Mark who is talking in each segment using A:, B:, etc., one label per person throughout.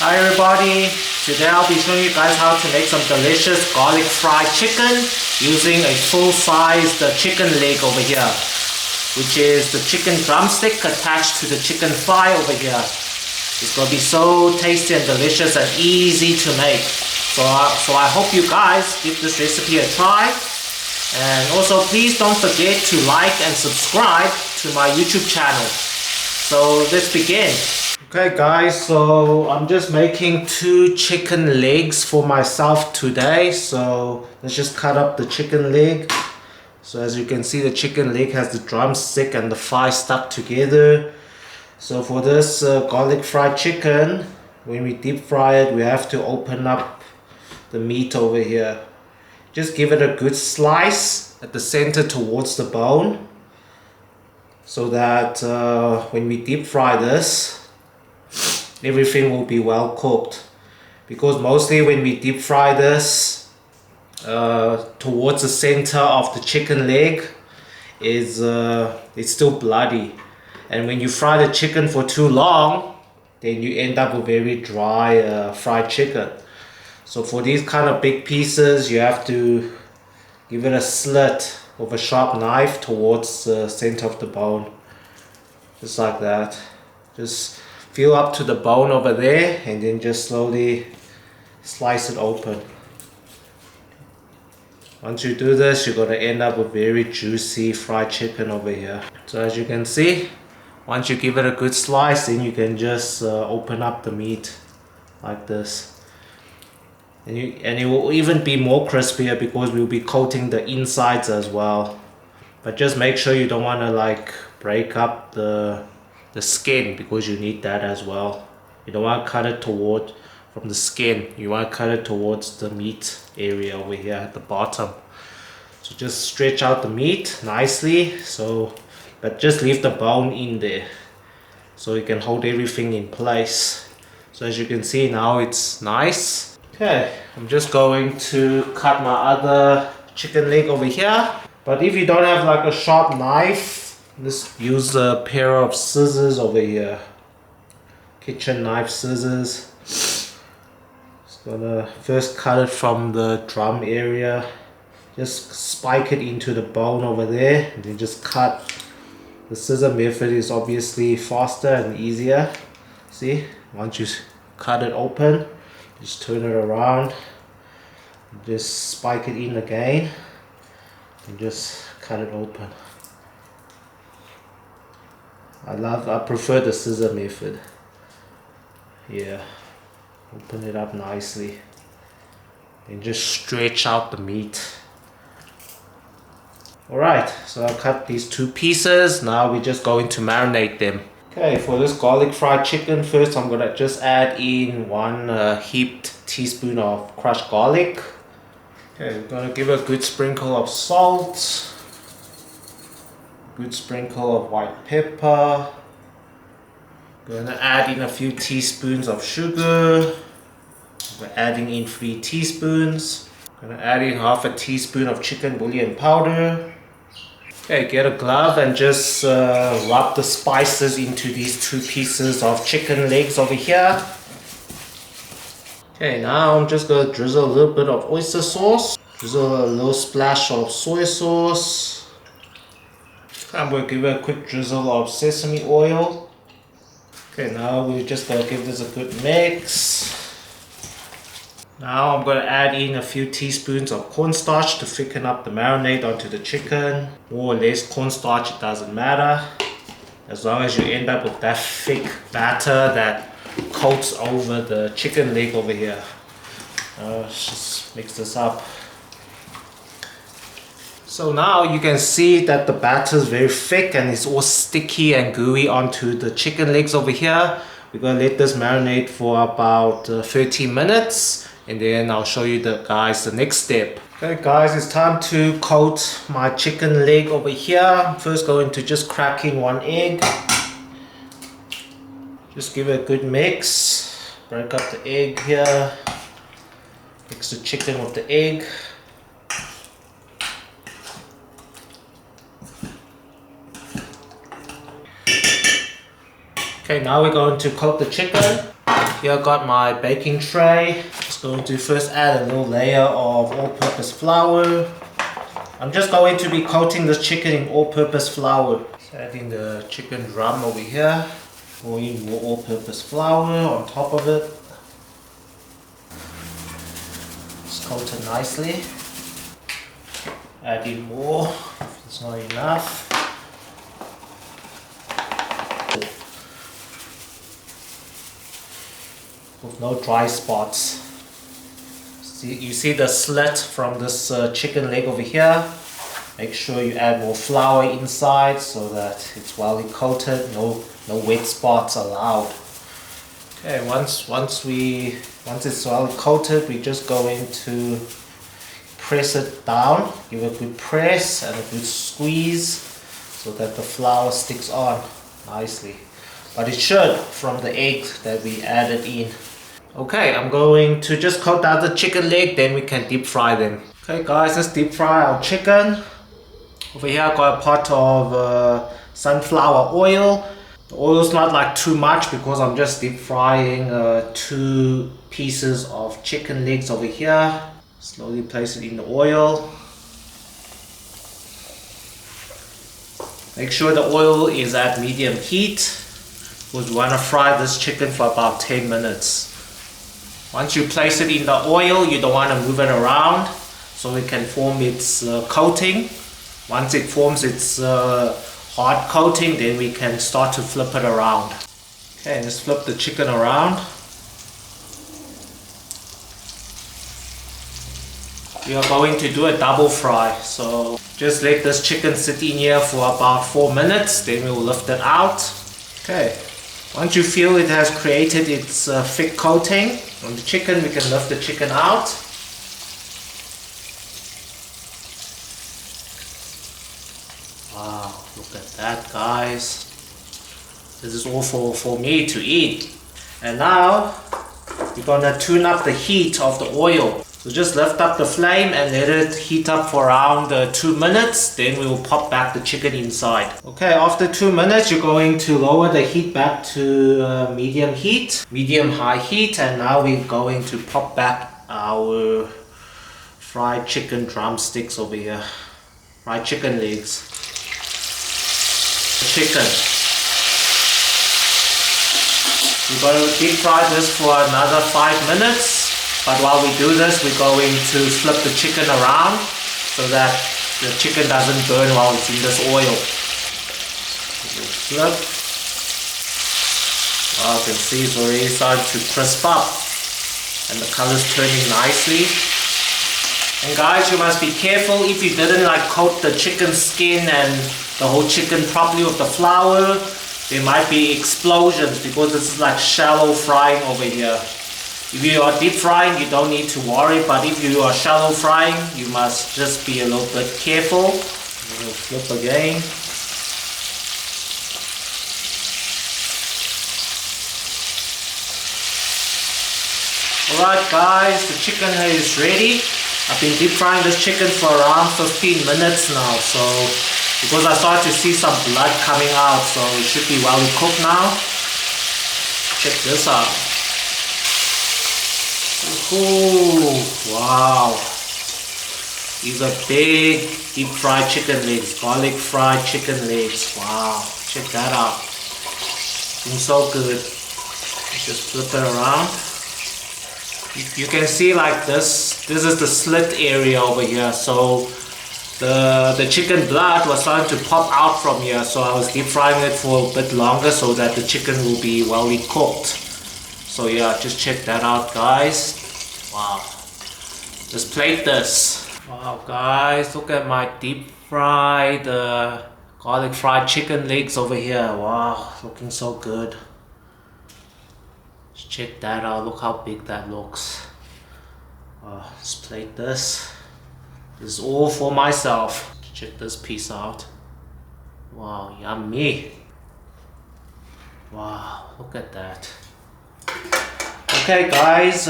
A: Hi everybody, today I'll be showing you guys how to make some delicious garlic fried chicken using a full-sized chicken leg over here, which is the chicken drumstick attached to the chicken thigh over here. It's going to be so tasty and delicious and easy to make. So I hope you guys give this recipe a try. And also please don't forget to like and subscribe to my YouTube channel. So let's begin. Okay guys, so I'm just making 2 chicken legs for myself today. So let's just cut up the chicken leg. So as you can see, the chicken leg has the drumstick and the thigh stuck together. So for this garlic fried chicken, when we deep fry it, we have to open up the meat over here. Just give it a good slice at the center towards the bone, so that when we deep fry this, everything will be well cooked. Because mostly when we deep fry this, towards the center of the chicken leg is it's still bloody, and when you fry the chicken for too long, then you end up with very dry fried chicken. So for these kind of big pieces, you have to give it a slit with a sharp knife towards the center of the bone, just like that. Just feel up to the bone over there and then just slowly slice it open. Once you do this, you're going to end up with very juicy fried chicken over here. So as you can see, once you give it a good slice, then you can just open up the meat like this. And it will even be more crispier because we'll be coating the insides as well. But just make sure you don't want to like break up the skin, because you need that as well. You don't want to cut it from the skin. You want to cut it towards the meat area over here at the bottom. So just stretch out the meat nicely. But just leave the bone in there so you can hold everything in place. So as you can see now, it's nice. Okay, I'm just going to cut my other chicken leg over here. But if you don't have like a sharp knife, just use a pair of scissors over here. Kitchen knife scissors. Just gonna first cut it from the drum area. Just spike it into the bone over there, and then just cut. The scissor method is obviously faster and easier. See, once you cut it open, just turn it around, just spike it in again, and just cut it open. I prefer the scissor method. Yeah, open it up nicely and just stretch out the meat. Alright, so I cut these 2 pieces. Now we're just going to marinate them. Okay, for this garlic fried chicken, first I'm gonna just add in 1 heaped teaspoon of crushed garlic. Okay, we're gonna give a good sprinkle of salt, good sprinkle of white pepper. Gonna add in a few teaspoons of sugar. We're adding in 3 teaspoons. Gonna add in half a teaspoon of chicken bouillon powder. Okay, get a glove and just rub the spices into these 2 pieces of chicken legs over here. Okay, now I'm just gonna drizzle a little bit of oyster sauce. Drizzle a little splash of soy sauce. I'm gonna give it a quick drizzle of sesame oil. Okay, now we're just gonna give this a good mix. Now I'm going to add in a few teaspoons of cornstarch to thicken up the marinade onto the chicken. More or less cornstarch, it doesn't matter. As long as you end up with that thick batter that coats over the chicken leg over here. Let's just mix this up. So now you can see that the batter is very thick and it's all sticky and gooey onto the chicken legs over here. We're going to let this marinate for about 30 minutes. And then I'll show you guys the next step. Okay guys, it's time to coat my chicken leg over here. I'm first going to just crack in 1 egg. Just give it a good mix. Break up the egg here. Mix the chicken with the egg. Okay, now we're going to coat the chicken. Here I got my baking tray. Just going to first add a little layer of all-purpose flour. I'm just going to be coating this chicken in all-purpose flour. Just adding the chicken drum over here. Pouring more all-purpose flour on top of it. Just coat it nicely. Adding more if it's not enough. With no dry spots. You see the slit from this chicken leg over here. Make sure you add more flour inside so that it's well coated. No wet spots allowed. Okay, once it's well coated, we're just going to press it down. Give it a good press and a good squeeze so that the flour sticks on nicely. But it should from the egg that we added in. Okay, I'm going to just coat down the chicken leg, then we can deep fry them. Okay guys, let's deep fry our chicken. Over here I got a pot of sunflower oil. The oil's not like too much because I'm just deep frying 2 pieces of chicken legs over here. Slowly place it in the oil. Make sure the oil is at medium heat because we want to fry this chicken for about 10 minutes. Once you place it in the oil, you don't want to move it around so it can form its coating. Once it forms its hard coating, then we can start to flip it around. Okay, let's flip the chicken around. We are going to do a double fry, so just let this chicken sit in here for about 4 minutes, then we will lift it out. Okay, once you feel it has created its thick coating on the chicken, we can lift the chicken out. Wow, look at that guys. This is all for me to eat. And now we're gonna tune up the heat of the oil. So just lift up the flame and let it heat up for around 2 minutes, then we will pop back the chicken inside. Okay, after 2 minutes you're going to lower the heat back to medium high heat, and now we're going to pop back our fried chicken drumsticks over here. Fried chicken legs. Chicken. We're going to deep fry this for another 5 minutes. But while we do this, we're going to flip the chicken around so that the chicken doesn't burn while it's in this oil. Flip. Wow, you can see it's already starting to crisp up and the color's turning nicely. And guys, you must be careful if you didn't like coat the chicken skin and the whole chicken properly with the flour. There might be explosions because this is like shallow frying over here. If you are deep frying, you don't need to worry, but if you are shallow frying, you must just be a little bit careful. We'll flip again. Alright guys, the chicken is ready. I've been deep frying this chicken for around 15 minutes now, so because I started to see some blood coming out, so it should be well cooked now. Check this out. Ooh, wow. These are big deep fried chicken legs, garlic fried chicken legs. Wow, check that out. Looking so good. Just flip it around. You can see like this is the slit area over here. So the chicken blood was starting to pop out from here. So I was deep frying it for a bit longer so that the chicken will be well cooked. So yeah, just check that out guys. Wow. Just plate this. Wow guys, look at my deep fried garlic fried chicken legs over here. Wow, looking so good. Just check that out, look how big that looks. Let's plate this. This is all for myself. Check this piece out. Wow, yummy. Wow, look at that. Okay guys,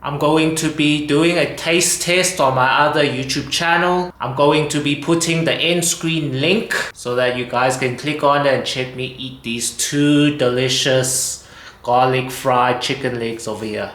A: I'm going to be doing a taste test on my other YouTube channel. I'm going to be putting the end screen link so that you guys can click on it and check me eat these 2 delicious garlic fried chicken legs over here.